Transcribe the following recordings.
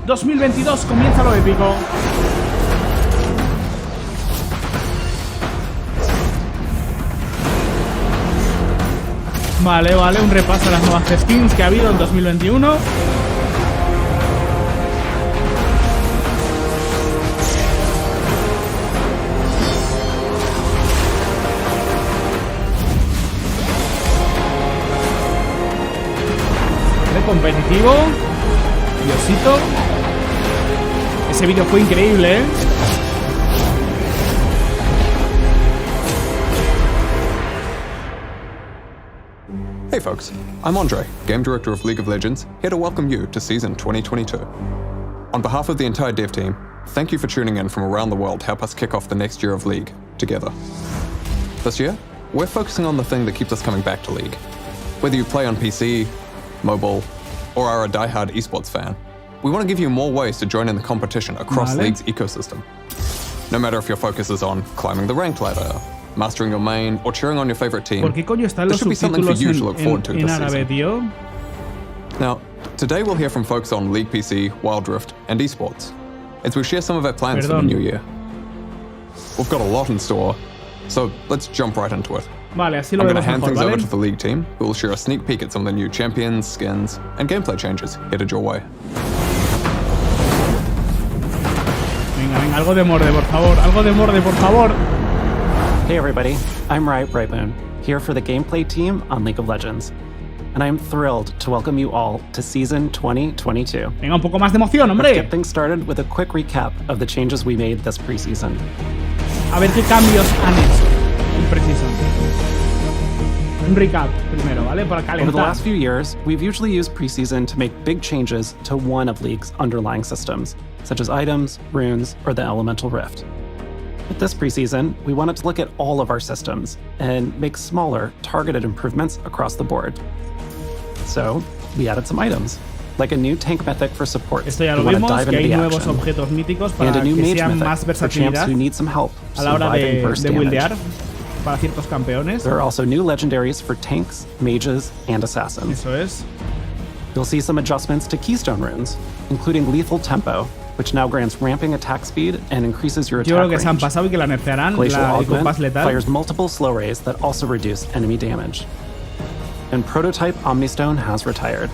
2022 comienza lo épico. Vale, un repaso a las nuevas skins que ha habido en 2021. Competitivo. Diosito. Ese vídeo fue increíble, ¿eh? Hey folks, I'm Andre, Game Director of League of Legends, here to welcome you to Season 2022. On behalf of the entire dev team, thank you for tuning in from around the world to help us kick off the next year of League, together. This year, we're focusing on the thing that keeps us coming back to League. Whether you play on PC, mobile, or are a die-hard esports fan, we want to give you more ways to join in the competition across League's ecosystem. No matter if your focus is on climbing the ranked ladder, mastering your main, or cheering on your favorite team, ¿Por qué coño están los subtítulos en árabe, tío? Now, today we'll hear from folks on League PC, Wild Rift, and esports, as we share some of our plans for the new year. We've got a lot in store, so let's jump right into it. Vale, así lo I'm vemos going to hand mejor, things ¿vale? over to the League team, who will share a sneak peek at some of the new champions, skins, and gameplay changes headed your way. Venga, algo de morde, por favor. Algo de morde, por favor. Hey everybody, I'm Riot Brightmoon, here for the gameplay team on League of Legends. And I'm thrilled to welcome you all to Season 2022. Venga, un poco más de emoción, hombre. Let's get things started with a quick recap of the changes we made this preseason. A ver qué cambios han hecho en Preseason. Un recap primero, ¿vale? Para calentar. Over the last few years, we've usually used preseason to make big changes to one of League's underlying systems, such as items, runes, or the elemental rift. With this preseason, we wanted to look at all of our systems and make smaller, targeted improvements across the board. So, we added some items, like a new tank mythic for support Esto ya lo who want to vimos, dive que into hay the nuevos action, objetos míticos para and a new que mage sean más mythic for champs versatilidad who need some help a la hora surviving burst de damage. buildear para ciertos campeones. There are also new legendaries for tanks, mages, and assassins. Eso es. You'll see some adjustments to keystone runes, including lethal tempo, which now grants ramping attack speed and increases your attack Yo creo que range. se han pasado y que la nerfearán. Glacial El Augment compás letal. fires multiple slow rays that also reduce enemy damage. And prototype Omnistone has retired.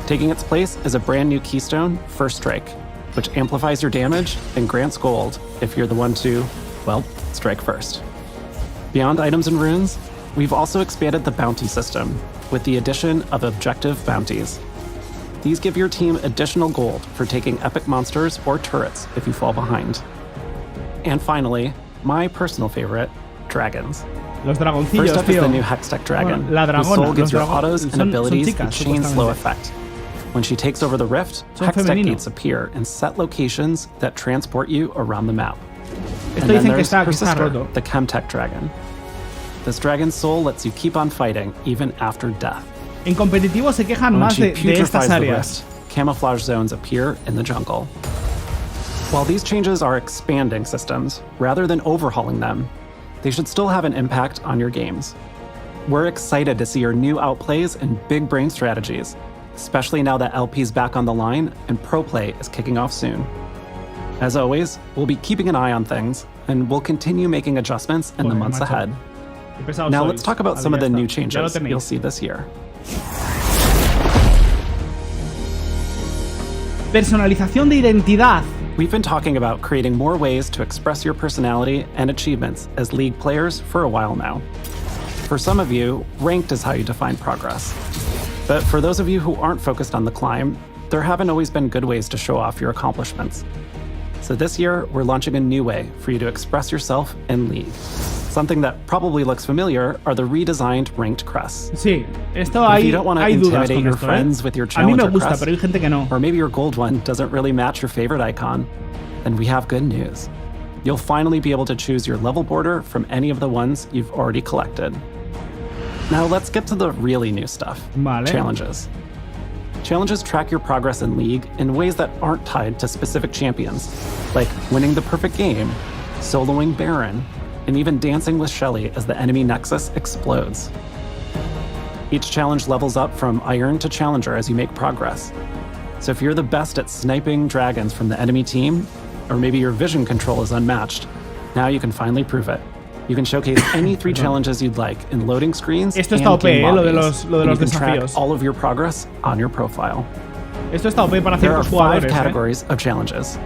Taking its place is a brand new keystone, First Strike, which amplifies your damage and grants gold if you're the one to, well, strike first. Beyond items and runes, we've also expanded the bounty system with the addition of objective bounties. These give your team additional gold for taking epic monsters or turrets if you fall behind. And finally, my personal favorite, dragons. Los dragoncillos, First up tío. is the new Hextech Dragon, Bueno, la whose dragona, soul gives los your autos and son abilities chicas, a chain slow supuestamente. effect. When she takes over the rift, Son Hextech femenino. gates appear in set locations that transport you around the map. Esto And then dicen que there's her está sister, roto. the Chemtech Dragon. This dragon's soul lets you keep on fighting even after death. En competitivo se quejan When más she de putrefies estas the áreas. rift, camouflage zones appear in the jungle. While these changes are expanding systems, rather than overhauling them, they should still have an impact on your games. We're excited to see your new outplays and big brain strategies, especially now that LP's back on the line and Pro Play is kicking off soon. As always, we'll be keeping an eye on things, and we'll continue making adjustments in the Joder, months macho. ahead. Qué pesados Now sois. let's talk about Vale, some of ya the new está. Ya lo changes tenéis. you'll see this year. Personalización de identidad. We've been talking about creating more ways to express your personality and achievements as League players for a while now. For some of you, ranked is how you define progress. But for those of you who aren't focused on the climb, there haven't always been good ways to show off your accomplishments. So this year, we're launching a new way for you to express yourself in League. Something that probably looks familiar are the redesigned ranked crests. Sí, esto If you hay, don't want to hay dudas intimidate con your esto, friends with your A mí me challenger gusta, crest, pero hay gente que no. or maybe your gold one doesn't really match your favorite icon, then we have good news. You'll finally be able to choose your level border from any of the ones you've already collected. Now let's get to the really new stuff. Vale. Challenges. Challenges track your progress in League in ways that aren't tied to specific champions, like winning the perfect game, soloing Baron, and even dancing with Shelly as the enemy nexus explodes. Each challenge levels up from Iron to Challenger as you make progress. So if you're the best at sniping dragons from the enemy team, or maybe your vision control is unmatched, now you can finally prove it. You can showcase any 3 challenges you'd like in loading screens Esto and está OP, game lo de lobbies, los and you can desafíos. track all of your progress on your profile. Esto está OP para There are ciertos 5 jugadores. categories of challenges.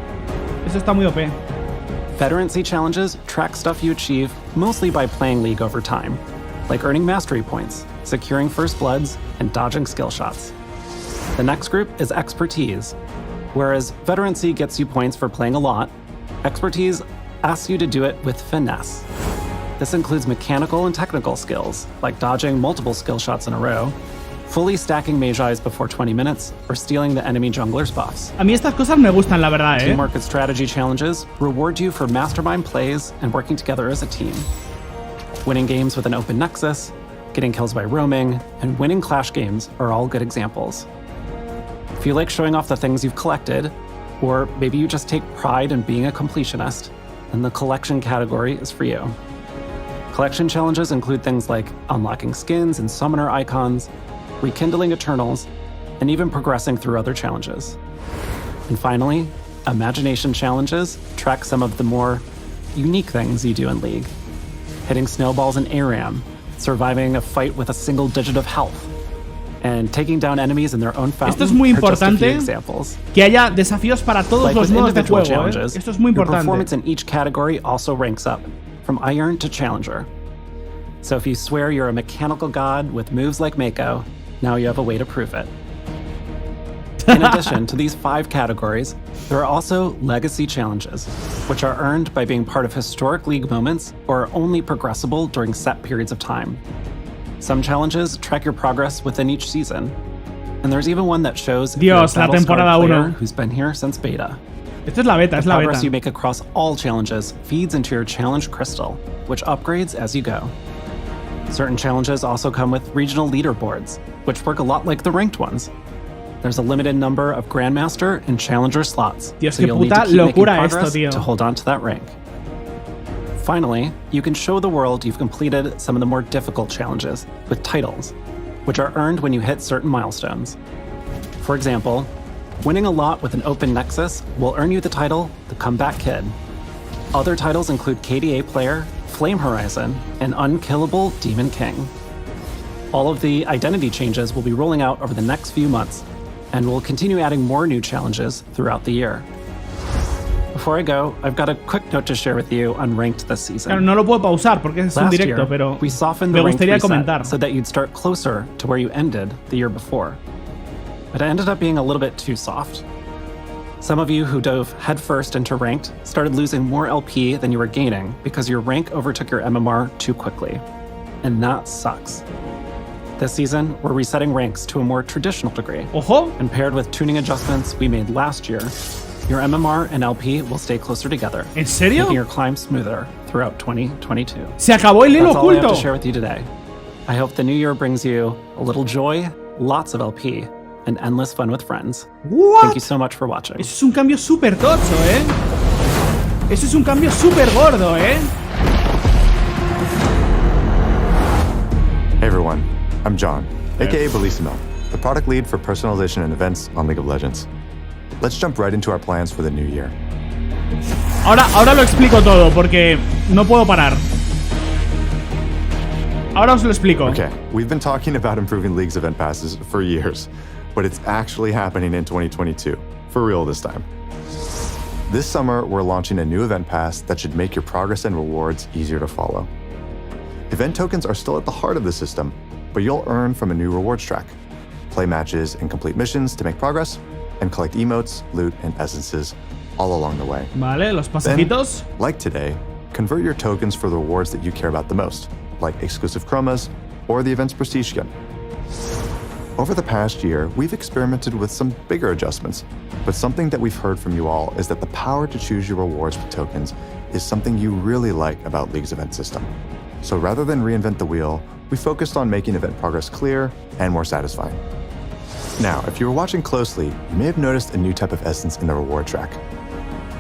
Esto está muy OP. Veterancy challenges track stuff you achieve mostly by playing League over time, like earning mastery points, securing first bloods, and dodging skill shots. The next group is expertise. Whereas veterancy gets you points for playing a lot, expertise asks you to do it with finesse. This includes mechanical and technical skills, like dodging multiple skill shots in a row, fully stacking mage eyes before 20 minutes, or stealing the enemy jungler's buffs. A mí estas cosas me gustan, la verdad, Teamwork and strategy challenges reward you for mastermind plays and working together as a team. Winning games with an open nexus, getting kills by roaming, and winning clash games are all good examples. If you like showing off the things you've collected, or maybe you just take pride in being a completionist, then the collection category is for you. Collection challenges include things like unlocking skins and summoner icons, rekindling Eternals, and even progressing through other challenges. And finally, imagination challenges track some of the more unique things you do in League. Hitting snowballs in ARAM, surviving a fight with a single digit of health, and taking down enemies in their own fountain. Esto es muy are just a few importante examples. que haya desafíos para todos Like los with modos de individual juego. challenges, Esto es muy your performance importante. in each category also ranks up, from Iron to Challenger. So if you swear you're a mechanical god with moves like Mako, now you have a way to prove it. In addition to these 5 categories, there are also legacy challenges, which are earned by being part of historic League moments or are only progressible during set periods of time. Some challenges track your progress within each season, and there's even one that shows if you're a Dios, la battle-scarred temporada player 1. who's been here since beta. Esto es la beta, es The la progress you beta. make across all challenges feeds into your challenge crystal, which upgrades as you go. Certain challenges also come with regional leaderboards, which work a lot like the ranked ones. There's a limited number of Grandmaster and Challenger slots, Dios, so qué you'll need to puta keep making locura esto, progress tío. to hold on to that rank. Finally, you can show the world you've completed some of the more difficult challenges with titles, which are earned when you hit certain milestones. For example, winning a lot with an open nexus will earn you the title The Comeback Kid. Other titles include KDA Player, Flame Horizon, and Unkillable Demon King. All of the identity changes will be rolling out over the next few months, and we'll continue adding more new challenges throughout the year. Before I go, I've got a quick note to share with you on Ranked this season. Claro, no lo puedo pausar porque es un Last directo, year, pero we softened the me ranked gustaría reset comentar. so that you'd start closer to where you ended the year before. But it ended up being a little bit too soft. Some of you who dove headfirst into Ranked started losing more LP than you were gaining because your rank overtook your MMR too quickly. And that sucks. This season, we're resetting ranks to a more traditional degree. Ojo, And paired with tuning adjustments we made last year, your MMR and LP will stay closer together, ¿en serio? making your climb smoother throughout 2022. Se acabó el hilo That's all I have oculto. to share with you today. I hope the new year brings you a little joy, lots of LP, and endless fun with friends. What? Thank you so much for watching. Eso es un cambio súper tocho, ¿eh? Eso es un cambio súper gordo, ¿eh? Hey everyone, I'm John, aka Bellissimo, the product lead for personalization and events on League of Legends. Let's jump right into our plans for the new year. Ahora lo explico todo porque no puedo parar. Ahora os lo explico. Okay, we've been talking about improving League's event passes for years, but it's actually happening in 2022, for real this time. This summer, we're launching a new event pass that should make your progress and rewards easier to follow. Event tokens are still at the heart of the system, but you'll earn from a new rewards track. Play matches and complete missions to make progress, and collect emotes, loot, and essences all along the way. Vale, los Then, pasajitos. like today, convert your tokens for the rewards that you care about the most, like exclusive chromas or the event's prestige skin. Over the past year, we've experimented with some bigger adjustments, but something that we've heard from you all is that the power to choose your rewards with tokens is something you really like about League's event system. So rather than reinvent the wheel, we focused on making event progress clear and more satisfying. Now, if you were watching closely, you may have noticed a new type of essence in the reward track.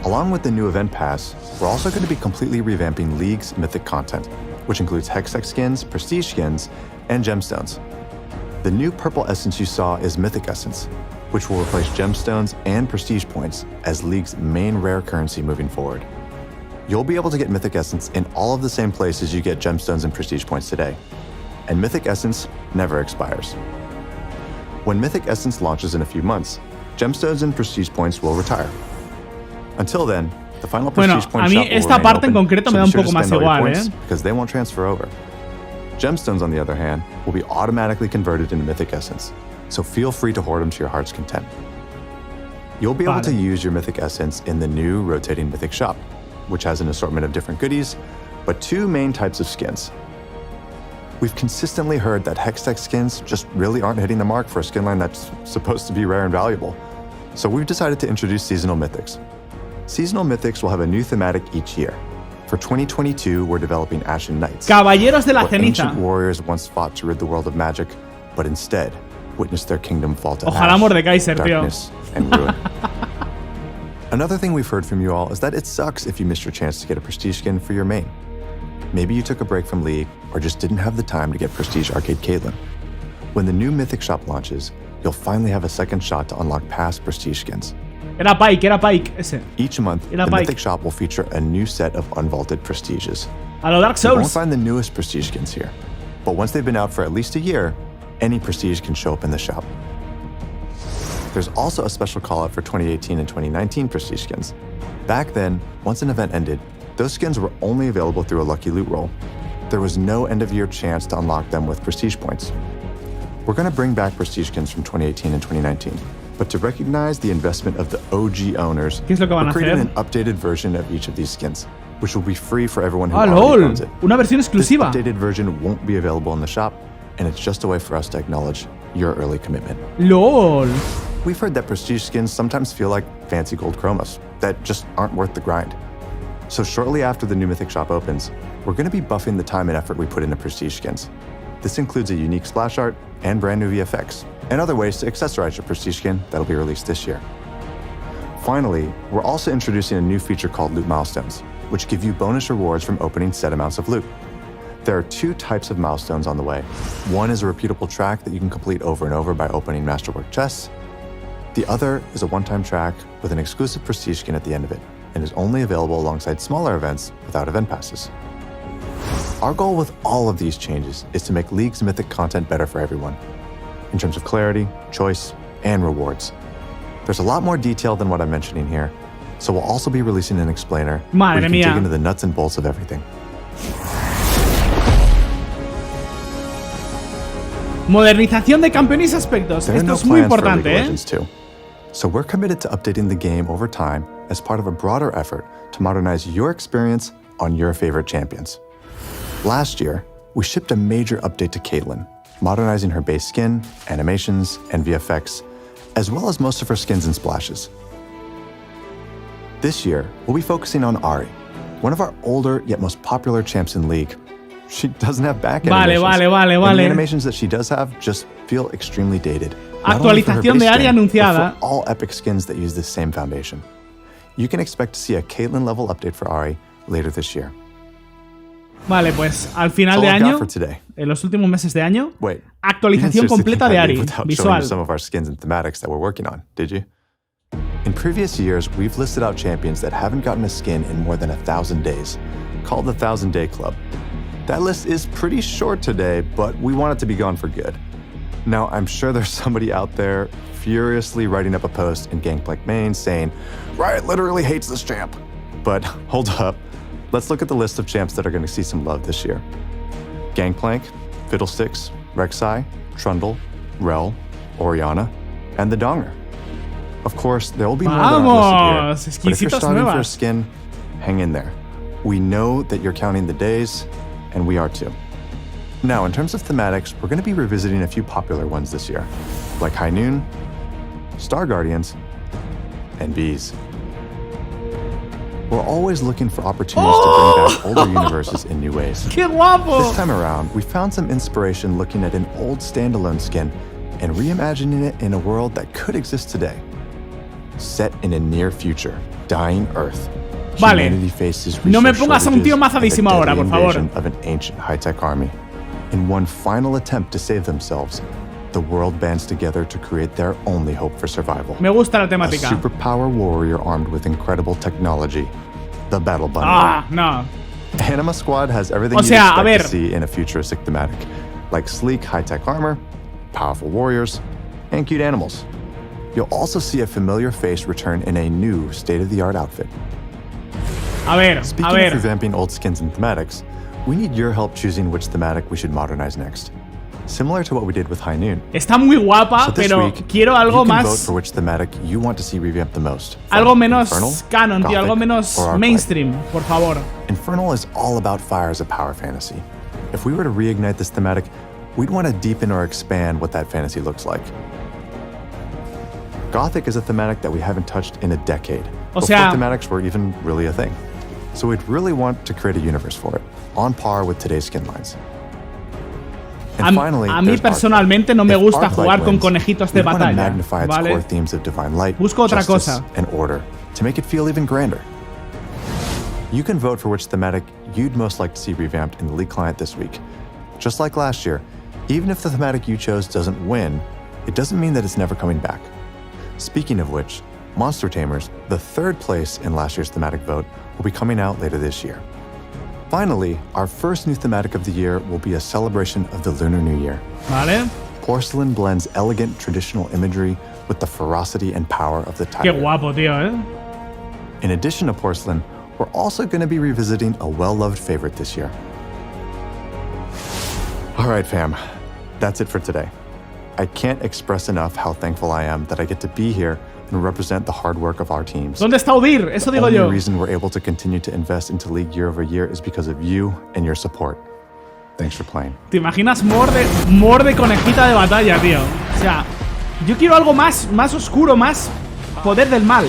Along with the new event pass, we're also going to be completely revamping League's mythic content, which includes Hextech skins, prestige skins, and gemstones. The new purple essence you saw is Mythic Essence. which will replace gemstones and prestige points as League's main rare currency moving forward. You'll be able to get Mythic Essence in all of the same places you get gemstones and prestige points today. And Mythic Essence never expires. When Mythic Essence launches in a few months, gemstones and prestige points will retire. Until then, the final prestige Bueno, point a mí shop will esta remain parte en open, concreto so me da be un sure to poco más spend all your igual, points, because they won't transfer over. Gemstones, on the other hand, will be automatically converted into Mythic Essence, so feel free to hoard them to your heart's content. You'll be able to use your Mythic Essence in the new rotating Mythic shop, which has an assortment of different goodies, but two main types of skins. We've consistently heard that Hextech skins just really aren't hitting the mark for a skin line that's supposed to be rare and valuable. So we've decided to introduce Seasonal Mythics. Seasonal Mythics will have a new thematic each year. For 2022, we're developing Ashen Knights. Caballeros de la what Ceniza. ancient warriors once fought to rid the world of magic, but instead witnessed their kingdom fall to Ojalá ash, Mordekaiser, tío. darkness, and ruin. Another thing we've heard from you all is that it sucks if you missed your chance to get a prestige skin for your main. Maybe you took a break from League or just didn't have the time to get Prestige Arcade Caitlyn. When the new Mythic shop launches, you'll finally have a second shot to unlock past prestige skins. Era Pike, ese. Each month, Era the Pike. Mythic shop will feature a new set of unvaulted prestiges. A lo Dark You won't Souls. find the newest prestige skins here, but once they've been out for at least a year, any prestige can show up in the shop. There's also a special call-out for 2018 and 2019 prestige skins. Back then, once an event ended, those skins were only available through a lucky loot roll. There was no end-of-year chance to unlock them with prestige points. We're going to bring back prestige skins from 2018 and 2019, but to recognize the investment of the OG owners, ¿Qué es lo que van we're a creating hacer? an updated version of each of these skins, which will be free for everyone who Ah, already lol. owns it. Una versión This exclusiva. updated version won't be available in the shop, and it's just a way for us to acknowledge your early commitment. LOL. We've heard that prestige skins sometimes feel like fancy gold chromas that just aren't worth the grind. So shortly after the new Mythic shop opens, we're going to be buffing the time and effort we put into prestige skins. This includes a unique splash art and brand new VFX, and other ways to accessorize your prestige skin that'll be released this year. Finally, we're also introducing a new feature called Loot Milestones, which give you bonus rewards from opening set amounts of loot. There are two types of milestones on the way. One is a repeatable track that you can complete over and over by opening Masterwork chests. The other is a one-time track with an exclusive prestige skin at the end of it, and is only available alongside smaller events without event passes. Our goal with all of these changes is to make League's Mythic content better for everyone, in terms of clarity, choice, and rewards. There's a lot more detail than what I'm mentioning here, so we'll also be releasing an explainer where Madre you can mía. dig into the nuts and bolts of everything. Modernización de campeones y aspectos. There are Esto no es muy plans for League importante, of ¿eh? Legends 2. So we're committed to updating the game over time as part of a broader effort to modernize your experience on your favorite champions. Last year, we shipped a major update to Caitlyn, modernizing her base skin, animations, and VFX, as well as most of her skins and splashes. This year, we'll be focusing on Ahri, one of our older yet most popular champs in League. She doesn't have back animations, and the animations that she does have just feel extremely dated. Not only for her Actualización de base Ahri skin, but anunciada. for all epic skins that use this same foundation. You can expect to see a Caitlyn level update for Ahri later this year. Vale, pues al final That's de all I've got año, for today. en los últimos meses de año, Wait, actualización you didn't seriously completa think de I'd Ahri, leave without showing visual. you some of our skins and thematics that we're working on, did you? In previous years, we've listed out champions that haven't gotten a skin in more than 1,000 days, called the 1,000 Day Club. That list is pretty short today, but we want it to be gone for good. Now, I'm sure there's somebody out there furiously writing up a post in Gangplank Main saying, Riot literally hates this champ. But hold up, let's look at the list of champs that are going to see some love this year. Gangplank, Fiddlesticks, Rek'Sai, Trundle, Rel, Orianna, and the Donger. Of course, there will be more than our Vamos, listed here, but if you're exquisitos starting for a nuevas. skin, hang in there. We know that you're counting the days, and we are too. Now, in terms of thematics, we're going to be revisiting a few popular ones this year, like High Noon, Star Guardians, and Bees. We're always looking for opportunities to bring back older universes in new ways. ¡Qué guapo! This time around, we found some inspiration looking at an old standalone skin and reimagining it in a world that could exist today. Set in a near future, dying Earth. Vale. Humanity faces No me resource pongas a un tío shortages and the mazadísimo ahora, deadly por favor. invasion of an ancient high-tech army. In one final attempt to save themselves, the world bands together to create their only hope for survival. Me gusta la A temática. superpower warrior armed with incredible technology. The Battle Bundle. Ah, no. Anima Squad has everything O you'd sea, a expect ver. to see in a futuristic thematic, like sleek, high-tech armor, powerful warriors, and cute animals. You'll also see a familiar face return in a new, state-of-the-art outfit. A ver, Speaking a ver. of revamping old skins and thematics, we need your help choosing which thematic we should modernize next. Similar to what we did with High Noon. Está muy guapa, So this pero week, quiero algo you can vote más. for which thematic you want to see revamped the most. Algo From menos Infernal, canon, tío. Algo Gothic, menos or Arclight. mainstream, por favor. Infernal is all about fire as a power fantasy. If we were to reignite this thematic, we'd want to deepen or expand what that fantasy looks like. Gothic is a thematic that we haven't touched in a decade, O before sea- thematics were even really a thing. So we'd really want to create a universe for it, on par with today's skin lines. And finally, A mí there's personalmente Arclight. no me If gusta Arclight jugar con wins, conejitos de we'd want to batalla, magnify its core ¿vale? themes of divine light, Busco otra justice, cosa. and order to make it feel even grander. You can vote for which thematic you'd most like to see revamped in the League client this week. Just like last year, even if the thematic you chose doesn't win, it doesn't mean that it's never coming back. Speaking of which, Monster Tamers, the third place in last year's thematic vote, will be coming out later this year. Finally, our first new thematic of the year will be a celebration of the Lunar New Year. ¿Vale? Porcelain blends elegant traditional imagery with the ferocity and power of the Qué tiger. guapo, tío, ¿eh? In addition to porcelain, we're also going to be revisiting a well-loved favorite this year. All right, fam, that's it for today. I can't express enough how thankful I am that I get to be here and represent the hard work of our teams. ¿Dónde está Udir? Eso The digo only yo. reason we're able to continue to invest into League year over year is because of you and your support. Thanks for playing. ¿Te imaginas morde conejita de batalla, tío? O sea, yo quiero algo más oscuro, más poder del mal.